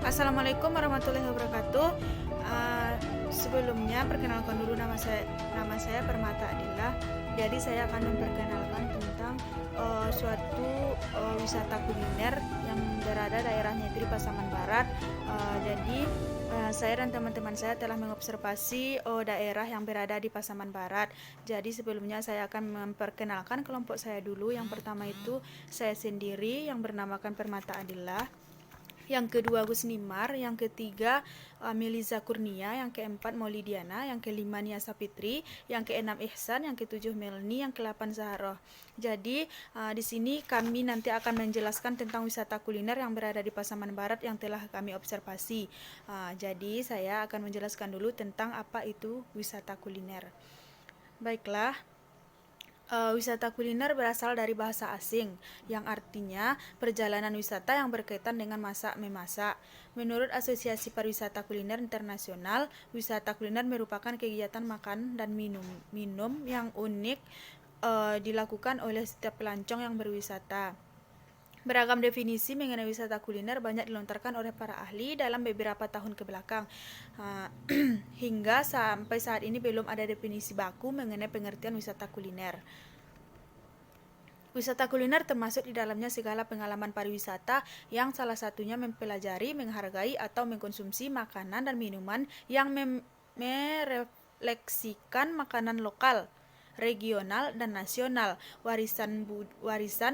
Assalamualaikum warahmatullahi wabarakatuh. Sebelumnya perkenalkan dulu nama saya Permata Adila. Jadi saya akan memperkenalkan tentang suatu wisata kuliner yang berada daerahnya itu di Pasaman Barat. Saya dan teman-teman saya telah mengobservasi daerah yang berada di Pasaman Barat. Jadi sebelumnya saya akan memperkenalkan kelompok saya dulu. Yang pertama itu saya sendiri yang bernamakan Permata Adila. Yang kedua Gus Nimar, yang ketiga Miliza Kurnia, yang keempat Maulidiana, yang kelima Nia Sapitri, yang keenam Ihsan, yang ketujuh Melni, yang kedelapan Zahroh. Jadi di sini kami nanti akan menjelaskan tentang wisata kuliner yang berada di Pasaman Barat yang telah kami observasi. Jadi saya akan menjelaskan dulu tentang apa itu wisata kuliner. Baiklah. Wisata kuliner berasal dari bahasa asing, yang artinya perjalanan wisata yang berkaitan dengan masak-memasak. Menurut Asosiasi Pariwisata Kuliner Internasional, wisata kuliner merupakan kegiatan makan dan minum yang unik dilakukan oleh setiap pelancong yang berwisata. Beragam definisi mengenai wisata kuliner banyak dilontarkan oleh para ahli dalam beberapa tahun ke belakang. Hingga sampai saat ini belum ada definisi baku mengenai pengertian wisata kuliner. Wisata kuliner termasuk di dalamnya segala pengalaman pariwisata yang salah satunya mempelajari, menghargai, atau mengkonsumsi makanan dan minuman yang merefleksikan makanan lokal, regional, dan nasional, warisan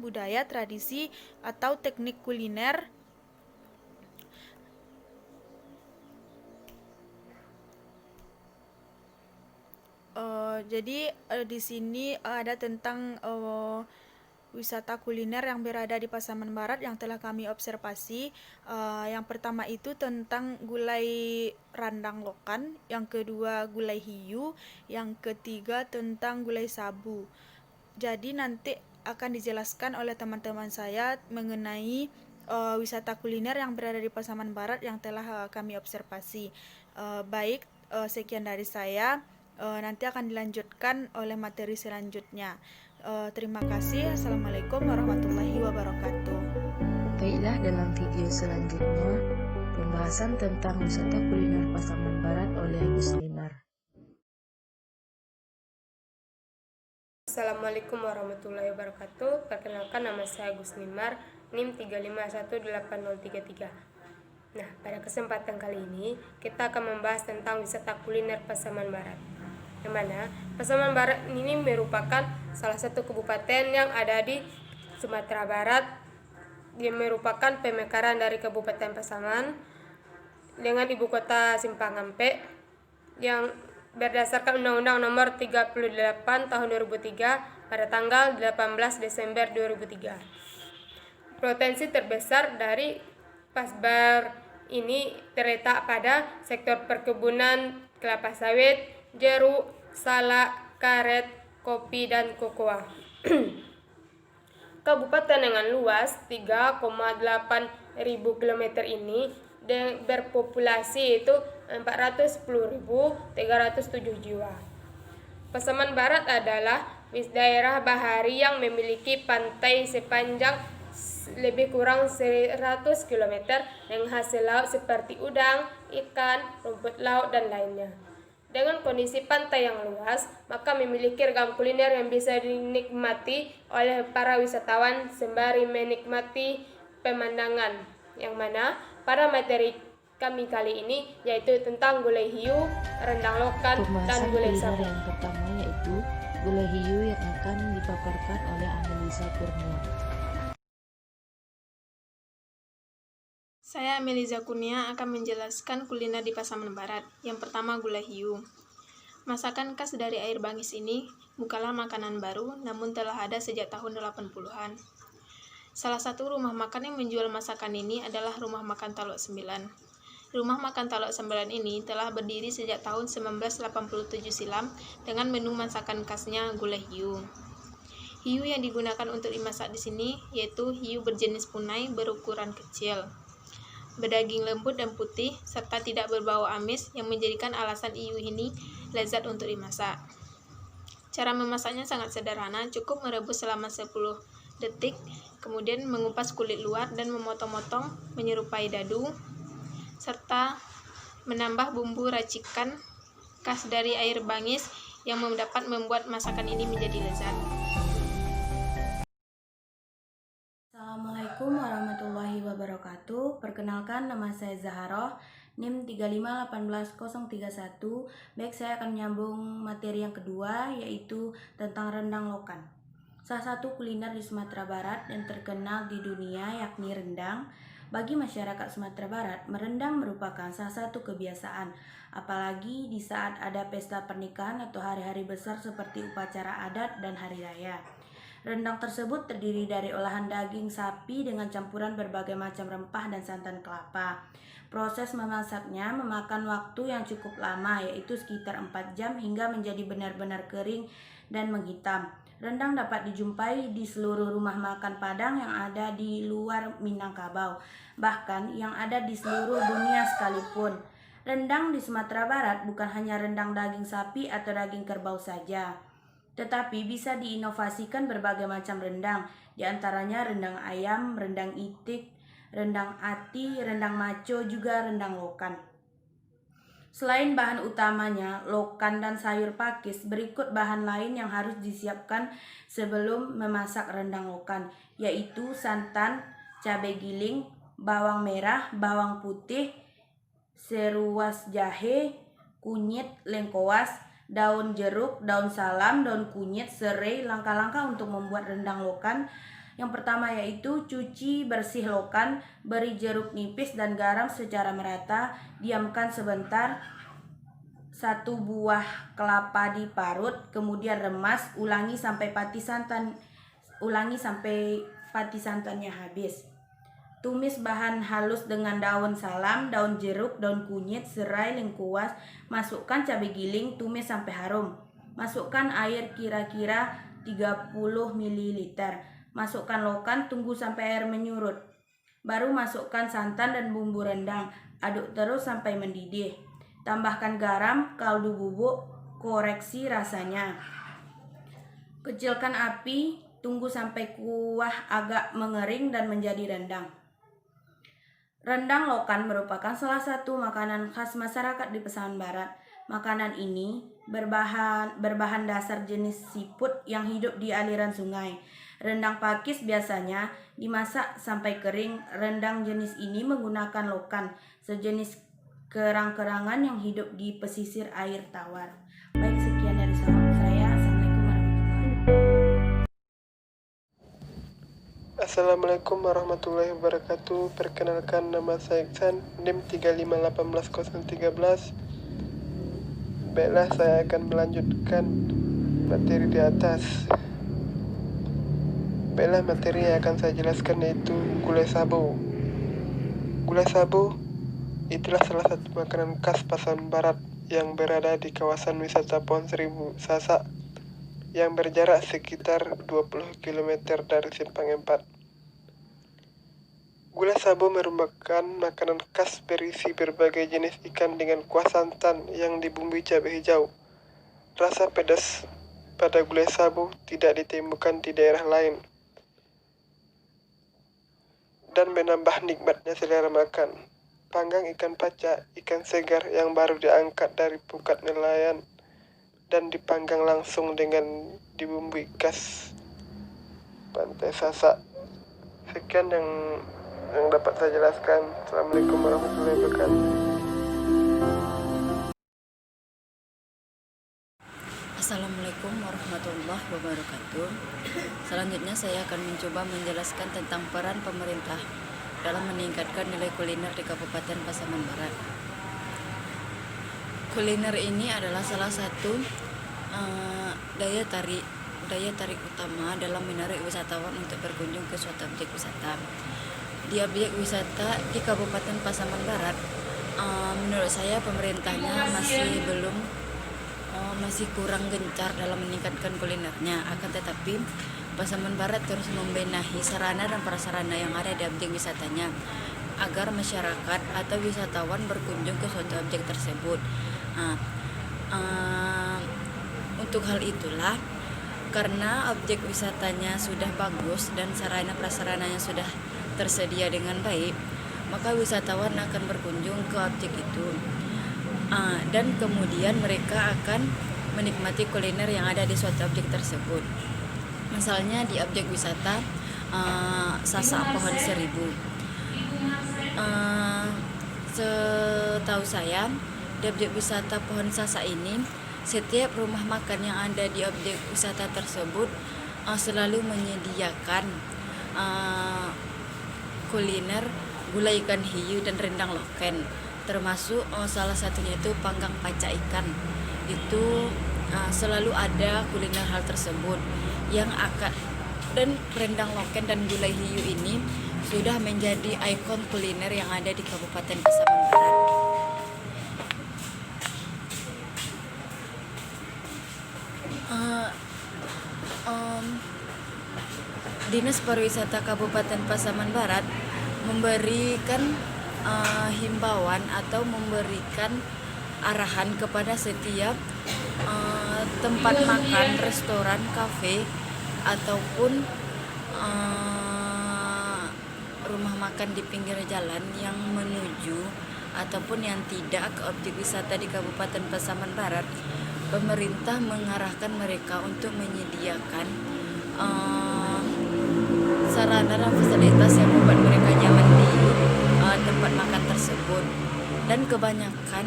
budaya, tradisi, atau teknik kuliner. Di sini ada tentang wisata kuliner yang berada di Pasaman Barat yang telah kami observasi. Yang pertama itu tentang gulai randang lokan, yang kedua gulai hiu, yang ketiga tentang gulai sabu. Jadi nanti akan dijelaskan oleh teman-teman saya mengenai wisata kuliner yang berada di Pasaman Barat yang telah kami observasi. Sekian dari saya. Nanti akan dilanjutkan oleh materi selanjutnya. Terima kasih. Assalamualaikum warahmatullahi wabarakatuh. Baiklah, dalam video selanjutnya pembahasan tentang wisata kuliner Pasaman Barat oleh Gus Nimar. Assalamualaikum warahmatullahi wabarakatuh. Perkenalkan, nama saya Gus Nimar, NIM 3518033. Nah, pada kesempatan kali ini kita akan membahas tentang wisata kuliner Pasaman Barat. Yang mana Pasaman Barat ini merupakan salah satu kabupaten yang ada di Sumatera Barat. Dia merupakan pemekaran dari Kabupaten Pasaman dengan ibu kota Simpang Ampe yang berdasarkan Undang-Undang Nomor 38 Tahun 2003 pada tanggal 18 Desember 2003. Potensi terbesar dari Pasbar ini terletak pada sektor perkebunan kelapa sawit, jeruk, salak, karet, kopi, dan kokoa. Kabupaten dengan luas 3,8 ribu km ini berpopulasi itu 410.307 jiwa. Pasaman Barat adalah daerah bahari yang memiliki pantai sepanjang lebih kurang 100 km dengan hasil laut seperti udang, ikan, rumput laut, dan lainnya. Dengan kondisi pantai yang luas, maka memiliki ragam kuliner yang bisa dinikmati oleh para wisatawan sembari menikmati pemandangan, yang mana pada materi kami kali ini yaitu tentang gulai hiu, rendang lokan, dan gulai sabu. Yang pertama yaitu gulai hiu yang akan dipaparkan oleh Miliza Kurnia. Saya Miliza Kurnia akan menjelaskan kuliner di Pasaman Barat. Yang pertama, gulai hiu. Masakan khas dari air bangis ini bukanlah makanan baru, namun telah ada sejak tahun 80-an. Salah satu rumah makan yang menjual masakan ini adalah Rumah Makan Talok 9. Rumah Makan Talok 9 ini telah berdiri sejak tahun 1987 silam dengan menu masakan khasnya gulai hiu. Hiu yang digunakan untuk dimasak di sini yaitu hiu berjenis punai berukuran kecil, berdaging lembut dan putih, serta tidak berbau amis yang menjadikan alasan hiu ini lezat untuk dimasak. Cara memasaknya sangat sederhana, cukup merebus selama 10 detik, kemudian mengupas kulit luar dan memotong-motong menyerupai dadu. serta menambah bumbu racikan khas dari air bangis yang dapat membuat masakan ini menjadi lezat. Assalamualaikum warahmatullahi wabarakatuh. Perkenalkan, nama saya Zaharoh, NIM 3518031. Baik, saya akan menyambung materi yang kedua, yaitu tentang rendang lokan. Salah satu kuliner di Sumatera Barat yang terkenal di dunia yakni rendang. Bagi masyarakat Sumatera Barat, merendang merupakan salah satu kebiasaan, apalagi di saat ada pesta pernikahan atau hari-hari besar seperti upacara adat dan hari raya. Rendang tersebut terdiri dari olahan daging sapi dengan campuran berbagai macam rempah dan santan kelapa. Proses memasaknya memakan waktu yang cukup lama, yaitu sekitar 4 jam hingga menjadi benar-benar kering dan menghitam. Rendang dapat dijumpai di seluruh rumah makan Padang yang ada di luar Minangkabau, bahkan yang ada di seluruh dunia sekalipun. Rendang di Sumatera Barat bukan hanya rendang daging sapi atau daging kerbau saja, tetapi bisa diinovasikan berbagai macam rendang, diantaranya rendang ayam, rendang itik, rendang ati, rendang maco, juga rendang lokan. Selain bahan utamanya, lokan dan sayur pakis, berikut bahan lain yang harus disiapkan sebelum memasak rendang lokan, yaitu santan, cabai giling, bawang merah, bawang putih, seruas jahe, kunyit, lengkoas, daun jeruk, daun salam, daun kunyit, serai. Langkah-langkah untuk membuat rendang lokan. Yang pertama yaitu cuci bersih lokan, beri jeruk nipis dan garam secara merata, diamkan sebentar. 1 buah kelapa diparut, kemudian remas, ulangi sampai pati santannya habis. Tumis bahan halus dengan daun salam, daun jeruk, daun kunyit, serai, lengkuas. Masukkan cabai giling, tumis sampai harum. Masukkan air kira-kira 30 ml. Masukkan lokan, tunggu sampai air menyurut. Baru masukkan santan dan bumbu rendang. Aduk terus sampai mendidih. Tambahkan garam, kaldu bubuk, koreksi rasanya. Kecilkan api, tunggu sampai kuah agak mengering dan menjadi rendang. Rendang lokan merupakan salah satu makanan khas masyarakat di Pasaman Barat. Makanan ini berbahan dasar jenis siput yang hidup di aliran sungai. Rendang pakis biasanya dimasak sampai kering. Rendang jenis ini menggunakan lokan, sejenis kerang-kerangan yang hidup di pesisir air tawar. Baik, sekian dari saya. Assalamualaikum warahmatullahi wabarakatuh. Perkenalkan, nama saya Iksan, NIM 3518013. Baiklah, saya akan melanjutkan materi di atas. Baiklah, materi yang akan saya jelaskan yaitu gulai sabu. Gulai sabu itulah salah satu makanan khas Pasaman Barat yang berada di kawasan wisata Pohon Seribu Sasak yang berjarak sekitar 20 km dari Simpang 4. Gulai sabu merupakan makanan khas berisi berbagai jenis ikan dengan kuah santan yang dibumbui cabai hijau. Rasa pedas pada gulai sabu tidak ditemukan di daerah lain dan menambah nikmatnya selera makan. Panggang ikan paca, ikan segar yang baru diangkat dari pukat nelayan dan dipanggang langsung dengan dibumbui khas Pantai Sasak. Sekian yang dapat saya jelaskan. Assalamualaikum warahmatullahi wabarakatuh. Assalamualaikum warahmatullahi wabarakatuh. Selanjutnya saya akan mencoba menjelaskan tentang peran pemerintah dalam meningkatkan nilai kuliner di Kabupaten Pasaman Barat. Kuliner ini adalah salah satu daya tarik utama dalam menarik wisatawan untuk berkunjung ke suatu objek wisata. Di objek wisata di Kabupaten Pasaman Barat, menurut saya pemerintahnya masih kurang gencar dalam meningkatkan kulinernya. Akan tetapi Pasaman Barat terus membenahi sarana dan prasarana yang ada di objek wisatanya agar masyarakat atau wisatawan berkunjung ke suatu objek tersebut. Untuk hal itulah, karena objek wisatanya sudah bagus dan sarana prasarananya sudah tersedia dengan baik, maka wisatawan akan berkunjung ke objek itu. Dan kemudian mereka akan menikmati kuliner yang ada di suatu objek tersebut. Misalnya di objek wisata Sasak Pohon Seribu. Setahu saya, di objek wisata Pohon Sasak ini, setiap rumah makan yang ada di objek wisata tersebut selalu menyediakan kuliner gulai ikan hiu dan rendang loken, termasuk salah satunya itu panggang paca ikan. Itu selalu ada kuliner hal tersebut yang dan rendang loken dan gulai hiu ini sudah menjadi ikon kuliner yang ada di Kabupaten Pasaman Barat. Dinas Pariwisata Kabupaten Pasaman Barat memberikan himbauan atau memberikan arahan kepada setiap tempat makan, restoran, kafe, ataupun rumah makan di pinggir jalan yang menuju ataupun yang tidak ke objek wisata di Kabupaten Pasaman Barat. Pemerintah mengarahkan mereka untuk menyediakan sarana dan fasilitas yang membuat mereka nyaman di tempat makan tersebut. Dan kebanyakan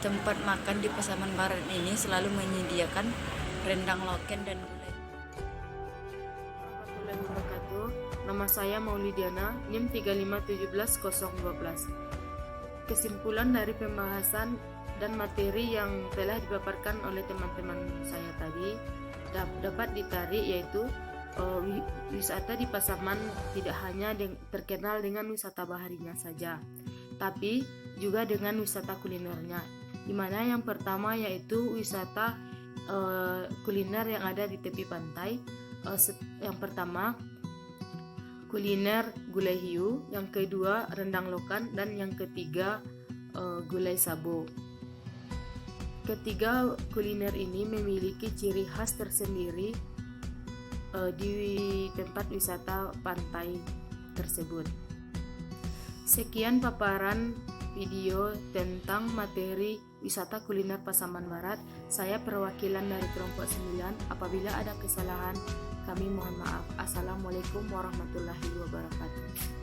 tempat makan di Pasaman Barat ini selalu menyediakan rendang loken dan gulai. Warahmatullahi wabarakatuh. Nama saya Maulidiana, NIM 3517012. Kesimpulan dari pembahasan dan materi yang telah dipaparkan oleh teman-teman saya tadi dapat ditarik, yaitu wisata di Pasaman tidak hanya terkenal dengan wisata baharinya saja, tapi juga dengan wisata kulinernya, di mana yang pertama yaitu wisata kuliner yang ada di tepi pantai. Yang pertama kuliner gulai hiu, yang kedua rendang lokan, dan yang ketiga gulai sabo. Ketiga kuliner ini memiliki ciri khas tersendiri di tempat wisata pantai tersebut. Sekian paparan video tentang materi wisata kuliner Pasaman Barat. Saya perwakilan dari kelompok 9. Apabila ada kesalahan, kami mohon maaf. Assalamualaikum warahmatullahi wabarakatuh.